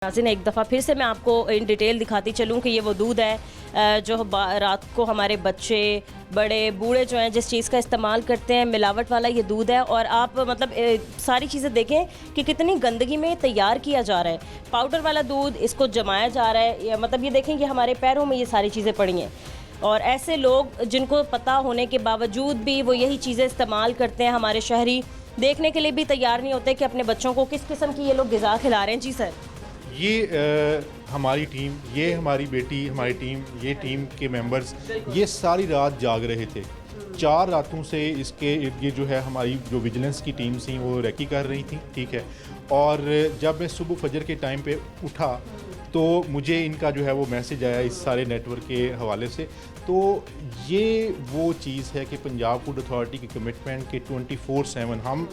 नाज़रीन, एक दफ़ा फिर से मैं आपको इन डिटेल दिखाती चलूँ कि ये वो दूध है जो रात को हमारे बच्चे बड़े बूढ़े जो हैं जिस चीज़ का इस्तेमाल करते हैं, मिलावट वाला ये दूध है। और आप मतलब सारी चीज़ें देखें कि कितनी गंदगी में तैयार किया जा रहा है। पाउडर वाला दूध, इसको जमाया जा रहा है, मतलब ये देखें कि हमारे पैरों में ये सारी चीज़ें पड़ी हैं। और ऐसे लोग जिनको पता होने के बावजूद भी वो यही चीज़ें इस्तेमाल करते हैं। हमारे शहरी देखने के लिए भी तैयार नहीं होते कि अपने बच्चों को किस किस्म की ये लोग ग़िज़ा खिला रहे हैं। जी सर, ये हमारी टीम, ये हमारी बेटी, हमारी टीम, ये टीम के मेंबर्स ये सारी रात जाग रहे थे। 4 रातों से इसके ये जो है हमारी जो विजिलेंस की टीम थी वो रेकी कर रही थी, ठीक है। और जब मैं सुबह फजर के टाइम पे उठा तो मुझे इनका जो है वो मैसेज आया इस सारे नेटवर्क के हवाले से। तो ये वो चीज़ है कि पंजाब फूड अथॉरिटी की कमिटमेंट के 24/7 हम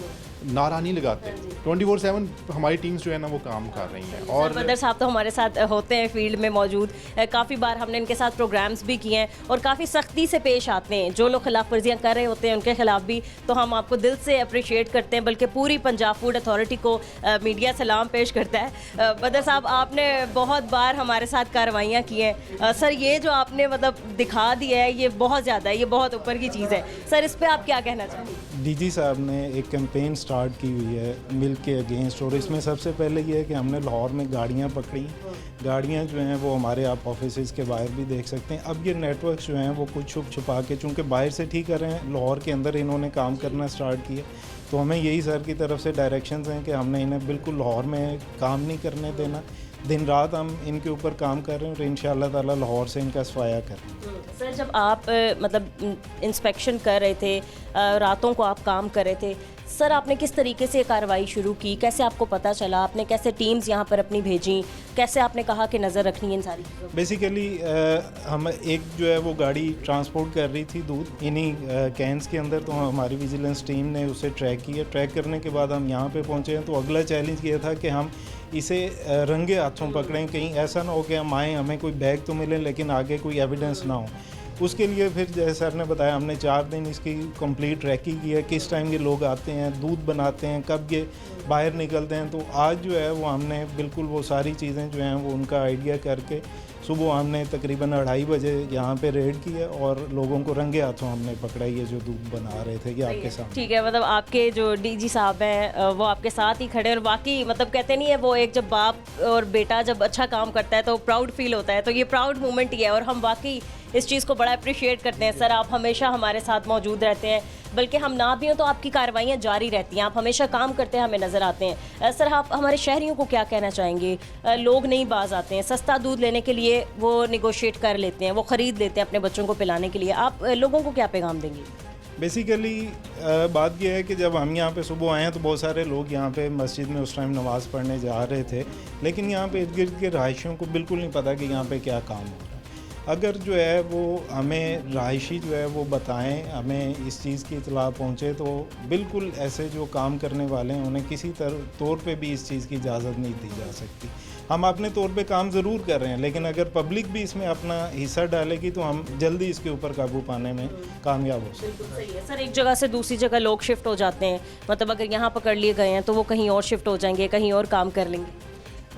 नारा नहीं लगाते, 24/7 हमारी टीम्स जो है ना वो काम कर रही हैं। और बदर साहब तो हमारे साथ होते हैं फील्ड में मौजूद, काफ़ी बार हमने इनके साथ प्रोग्राम्स भी किए हैं और काफ़ी सख्ती से पेश आते हैं। जो लोग खिलाफ वर्जियाँ कर रहे होते हैं उनके खिलाफ भी तो हम आपको दिल से अप्रिशिएट करते हैं, बल्कि पूरी पंजाब फूड अथॉरिटी को मीडिया सलाम पेश करता है। बदर साहब, आपने बहुत बार हमारे साथ कार्रवाइयाँ की हैं। सर, ये जो आपने मतलब दिखा दिया है ये बहुत ज़्यादा है, ये बहुत ऊपर की चीज़ है। सर, इस पर आप क्या कहना चाहेंगे? डीजी साहब ने एक कैंपेन स्टार्ट की हुई है मिल्क के अगेंस्ट, और इसमें सबसे पहले ये है कि हमने लाहौर में गाड़ियाँ पकड़ी। गाड़ियाँ जो हैं वो हमारे आप ऑफिस के बाहर भी देख सकते हैं। अब ये नेटवर्क जो हैं वो कुछ छुप छुपा के, चूँकि बाहर से ठीक कर रहे हैं, लाहौर के अंदर इन्होंने काम करना स्टार्ट किया। तो हमें यही सर की तरफ से डायरेक्शंस हैं कि हमने इन्हें बिल्कुल लाहौर में काम नहीं करने देना। दिन रात हम इनके ऊपर काम कर रहे हैं और इंशाअल्लाह ताला लाहौर से इनका सफाया करें। सर, जब आप मतलब इंस्पेक्शन कर रहे थे, रातों को आप काम कर रहे थे, सर आपने किस तरीके से कार्रवाई शुरू की? कैसे आपको पता चला? आपने कैसे टीम्स यहाँ पर अपनी भेजी? कैसे आपने कहा कि नज़र रखनी है इन सारी चीज़ों? बेसिकली हम एक जो है वो गाड़ी ट्रांसपोर्ट कर रही थी दूध इन्हीं कैंस के अंदर, तो हमारी विजिलेंस टीम ने उसे ट्रैक किया। ट्रैक करने के बाद हम यहाँ पे पहुँचे हैं। तो अगला चैलेंज ये था कि हम इसे रंगे हाथों पकड़ें, कहीं ऐसा ना हो कि हम आएँ, हमें कोई बैग तो मिले लेकिन आगे कोई एविडेंस ना हो। उसके लिए फिर जैसे सर ने बताया, हमने 4 दिन इसकी कंप्लीट ट्रैकिंग की है, किस टाइम ये लोग आते हैं, दूध बनाते हैं, कब ये बाहर निकलते हैं। तो आज जो है वो हमने बिल्कुल वो सारी चीज़ें जो हैं वो उनका आइडिया करके सुबह हमने तकरीबन 2:30 बजे यहाँ पे रेड की है और लोगों को रंगे हाथों हमने पकड़ा, ये जो दूध बना रहे थे, ये आपके साथ। ठीक है, मतलब आपके जो डीजी साहब हैं वो आपके साथ ही खड़े, और बाकी मतलब कहते नहीं है वो एक जब बाप और बेटा जब अच्छा काम करता है तो प्राउड फील होता है। तो ये प्राउड मोमेंट ही है और हम वाकई इस चीज़ को बड़ा अप्रिशिएट करते हैं। सर, आप हमेशा हमारे साथ मौजूद रहते हैं, बल्कि हम ना भी हों तो आपकी कार्रवाइयाँ जारी रहती हैं, आप हमेशा काम करते हैं, हमें नज़र आते हैं। सर, आप हमारे शहरियों को क्या कहना चाहेंगे? लोग नहीं बाज आते हैं, सस्ता दूध लेने के लिए वो निगोशिएट कर लेते हैं, वो ख़रीद लेते हैं अपने बच्चों को पिलाने के लिए। आप लोगों को क्या पैगाम देंगे? बेसिकली बात यह है कि जब हम यहाँ पे सुबह आए हैं तो बहुत सारे लोग यहाँ पे मस्जिद में उस टाइम नमाज़ पढ़ने जा रहे थे, लेकिन यहाँ पे इर्द गिर्द के रहायशियों को बिल्कुल नहीं पता कि यहाँ पे क्या काम हो रहा है। अगर जो है वो हमें रहायशी जो है वो बताएं, हमें इस चीज़ की इत्तला पहुँचे, तो बिल्कुल ऐसे जो काम करने वाले हैं उन्हें किसी तौर पे भी इस चीज़ की इजाज़त नहीं दी जा सकती। हम अपने तौर पे काम ज़रूर कर रहे हैं, लेकिन अगर पब्लिक भी इसमें अपना हिस्सा डालेगी तो हम जल्दी इसके ऊपर काबू पाने में कामयाब हो सकते हैं। बिल्कुल सही है सर। एक जगह से दूसरी जगह लोग शिफ्ट हो जाते हैं, मतलब अगर यहाँ पकड़ लिए गए हैं तो वो कहीं और शिफ्ट हो जाएंगे, कहीं और काम कर लेंगे।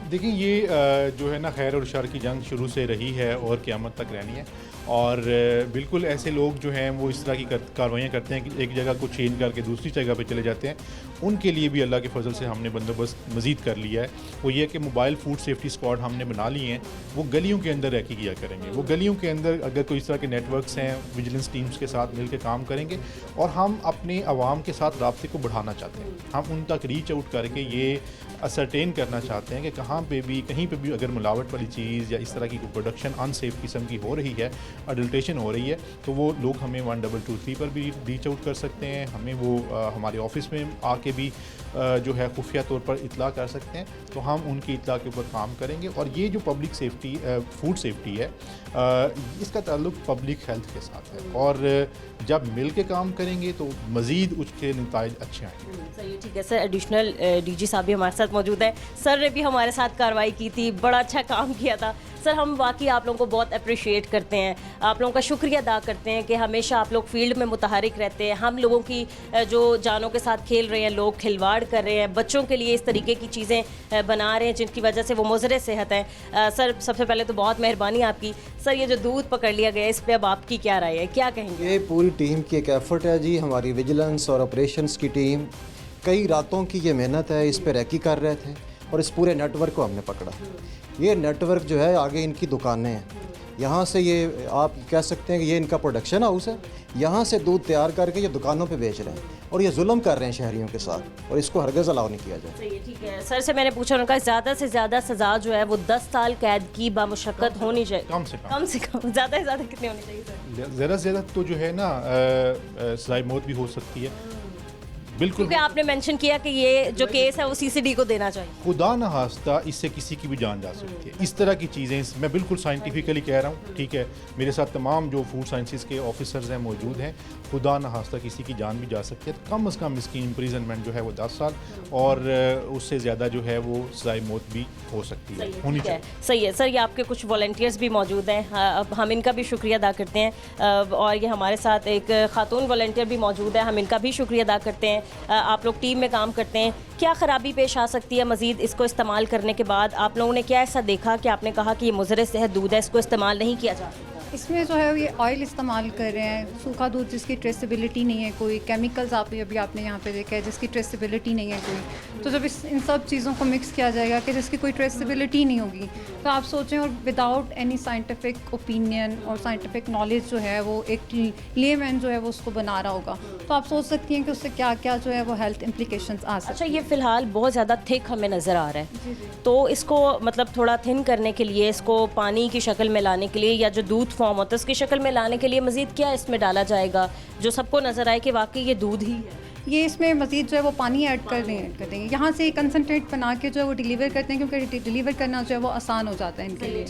देखिए, ये जो है ना खैर और शर की जंग शुरू से रही है और क़यामत तक रहनी है। और बिल्कुल ऐसे लोग जो हैं वो इस तरह की कार्रवाइयाँ करते हैं कि एक जगह को चेंज करके दूसरी जगह पे चले जाते हैं। उनके लिए भी अल्लाह के फजल से हमने बंदोबस्त मज़ीद कर लिया है। वो ये कि मोबाइल फूड सेफ्टी स्क्वाड हमने बना लिए हैं, वो गलियों के अंदर रैकी किया करेंगे। वो गलियों के अंदर अगर कोई इस तरह के नेटवर्क्स हैं, विजिलेंस टीम्स के साथ मिल के काम करेंगे और हम अपने आवाम के साथ राब्ते को बढ़ाना चाहते हैं। हम उन तक रीच आउट करके ये असरटेन करना चाहते हैं कि कहाँ पे भी, कहीं पे भी अगर मिलावट वाली चीज़ या इस तरह की कोई प्रोडक्शन अनसेफ किस्म की हो रही है, अडल्ट्रेशन हो रही है, तो वो लोग हमें 1223 पर भी रीच आउट कर सकते हैं। हमें वो हमारे ऑफिस में आके भी जो है खुफिया तौर पर इतला कर सकते हैं। तो हम उनकी इतला के ऊपर काम करेंगे। और ये जो पब्लिक सेफ्टी, फूड सेफ्टी है, इसका ताल्लुक पब्लिक हेल्थ के साथ है। और जब मिल के काम करेंगे तो मज़ीद उसके नतीजे अच्छे आएंगे। सही है, ठीक है सर। एडिशनल डीजी साहब भी हमारे साथ मौजूद है। सर ने भी हमारे साथ कार्रवाई की थी, बड़ा अच्छा काम किया था। सर हम वाकई आप लोगों को बहुत अप्रिशिएट करते हैं, आप लोगों का शुक्रिया अदा करते हैं कि हमेशा आप लोग फील्ड में मुतहरिक रहते हैं, हम लोगों की जो जानों के साथ खेल रहे हैं, लोग खिलवाड़ कर रहे हैं, बच्चों के लिए इस तरीके की चीज़ें बना रहे हैं जिनकी वजह से वो मुज़र सेहत हैं। सर सबसे पहले तो बहुत मेहरबानी आपकी। सर ये जो दूध पकड़ लिया गया इस पर अब आपकी क्या राय है, क्या कहेंगे? ये पूरी टीम की एक एफ़र्ट है जी, हमारी विजिलेंस और ऑपरेशंस की टीम, कई रातों की ये मेहनत है, इस पर रैकी कर रहे थे और इस पूरे नेटवर्क को हमने पकड़ा। ये नेटवर्क जो है आगे इनकी दुकानें हैं, यहाँ से ये आप कह सकते हैं कि ये इनका प्रोडक्शन हाउस है, यहाँ से दूध तैयार करके ये दुकानों पे बेच रहे हैं और ये जुल्म कर रहे हैं शहरियों के साथ, और इसको हरगिज़ अलाउ नहीं किया जाए। सही है, ठीक है। सर से मैंने पूछा, उनका ज़्यादा से ज़्यादा सज़ा जो है वो 10 साल कैद की बामुशक्कत होनी चाहिए। कम से कम ज़्यादा से ज़्यादा कितनी होनी चाहिए सर? ज़्यादा से ज़्यादा तो जो है ना सज़ाए मौत भी हो सकती है, बिल्कुल। क्योंकि आपने मेंशन किया कि ये जो केस है वो सीसीडी को देना चाहिए। खुदा न हास्ता इससे किसी की भी जान जा सकती है। इस तरह की चीज़ें मैं बिल्कुल साइंटिफिकली कह रहा हूँ, ठीक है। मेरे साथ तमाम जो फूड साइंसेस के ऑफिसर्स हैं मौजूद हैं। खुदा न हास्ता किसी की जान भी जा सकती है, तो कम से कम इसकी इम्प्रिजनमेंट जो है वो 10 साल और उससे ज़्यादा जो है वो सज़ाए मौत भी हो सकती है, होनी चाहिए। सही है सर, ये आपके कुछ वॉलंटियर्स भी मौजूद हैं, अब हम इनका भी शुक्रिया अदा करते हैं। और ये हमारे साथ एक खातून वॉलंटियर भी मौजूद है, हम इनका भी शुक्रिया अदा करते हैं। आप लोग टीम में काम करते हैं, क्या ख़राबी पेश आ सकती है मज़ीद इसको इस्तेमाल करने के बाद? आप लोगों ने क्या ऐसा देखा कि आपने कहा कि ये मुज़र सेहत दूध है, इसको इस्तेमाल नहीं किया जा सकता? इसमें जो है ये ऑयल इस्तेमाल कर रहे हैं, सूखा दूध जिसकी ट्रेसेबिलिटी नहीं है, कोई केमिकल्स अभी आपने यहाँ पे देखा है जिसकी ट्रेसेबिलिटी नहीं है कोई, तो जब इन सब चीज़ों को मिक्स किया जाएगा कि जिसकी कोई ट्रेसेबिलिटी नहीं होगी, तो आप सोचें, और विदाउट एनी साइंटिफिक ओपिनियन और साइंटिफिक नॉलेज जो है वो एक लेमैन जो है वो उसको बना रहा होगा, तो आप सोच सकती हैं कि उससे क्या क्या जो है वो हेल्थ इम्प्लीकेशंस आ सकते हैं। अच्छा, ये फ़िलहाल बहुत ज़्यादा थिक हमें नज़र आ रहा है, तो इसको मतलब थोड़ा थिन करने के लिए, इसको पानी की शक्ल में लाने के लिए या जो दूध फॉर्म होता है उसकी शक्ल में लाने के लिए मज़ीद क्या इसमें डाला जाएगा जो सबको नज़र आए कि वाकई ये दूध ही है? ये इसमें मज़ीद जो है वो पानी ऐड कर देंगे, यहाँ से कंसनट्रेट बना के जो है वो डिलीवर करते हैं, क्योंकि डिलीवर करना जो है वो आसान हो जाता है इनके लिए।